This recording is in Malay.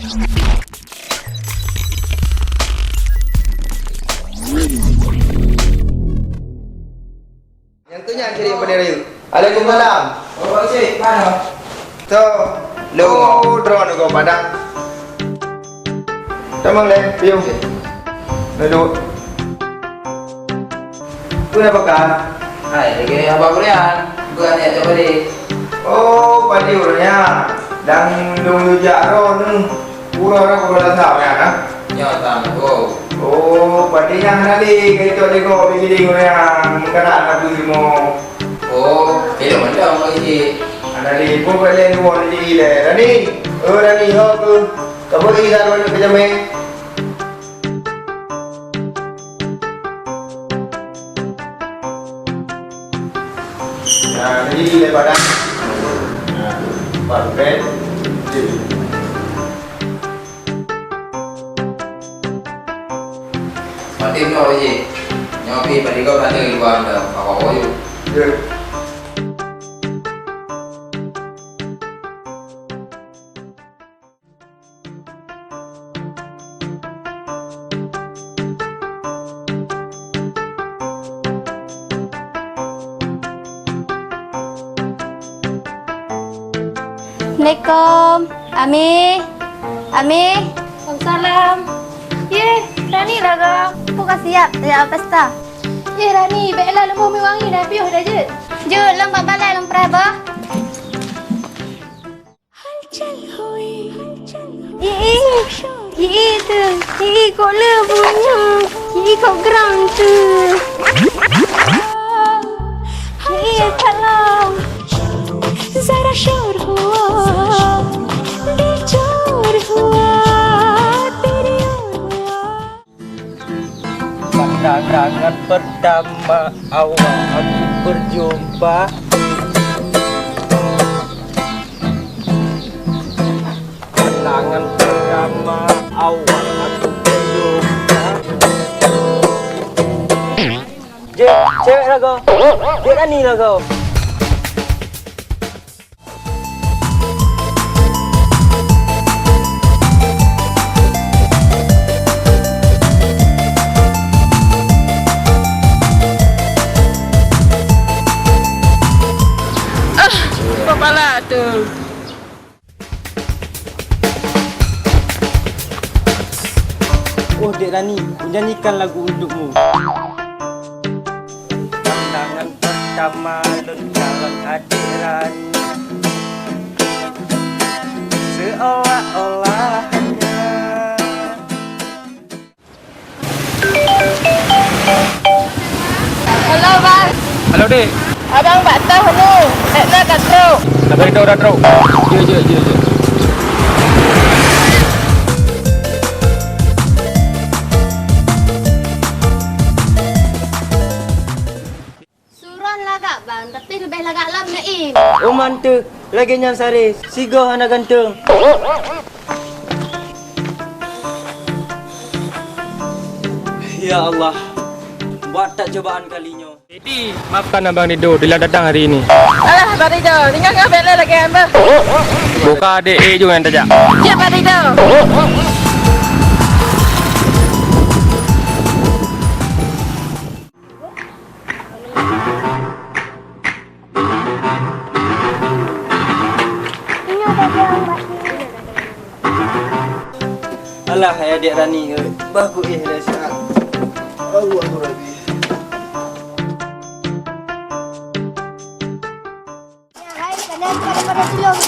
Yang tu yang kiri pada dia. Waalaikumsalam. Oh, Pak Cik, mana? So, lu drone kau padang. Tamang le, piu. Duduk. Tu apa kan? Hai, lagi abang Brian. Bukan ni coba di. Oh, pada orangnya. Dan lu jaro nu. Pura orang kau dah tahu kan? Ya, tahu. Oh. Oh, pada yang nanti kita tengok begini yang kena nak mau. Oh, film mana Pak Cik? Nanti pun boleh nuan jadi le. Rani, Rani ho tu. Kamu ini dah mana kerja me? Nah, jadi le badan. Nah, perfect. Mati ni Pak Cik. Nyopi pada kau nanti luar dah. Apa-apa you. Ya. Assalamualaikum. Ami. Waalaikumsalam. Rani lah kau. Bukan siap. Siap pesta. Rani. Baiklah lembu mi wangi dah piuh dah je. Jut, lembu balai lembu apa? Tu. Kok lembunya. Kok geram tu. Salam. जरा शोर हुआ बेजोर हुआ तेरी Pandangan pertama awal aku berjumpa. Pandangan pertama awal aku berjumpa. Cewek lah kau. Dia Rani lah kau. Kepala tu. Oh Dek Rani, ku nyanyikan lagu untukmu. Pandangan pertama calon adik Rani, seolah-olah hanya. Halo bang. Halo Dek. Abang tak tahu ni. Nak kat truk. Dah beritahu dah teruk. Je. Suron lagak bang, tapi lebih lagak lam Naim. Oh mantap. Lagi nyam saris. Sigoh anak gantung. Ya Allah. Buat tak cobaan kalinya. Jadi, maafkan Abang Dido bila datang hari ini. Alah, Pak Rido. Tinggal ngabek lah lagi hamba. Bukan adik A juga yang tajak. Ya, Pak Rido. Alah, adik Rani. Baku dah siap. Allah Rabbi. Hai, kalian pada tolong.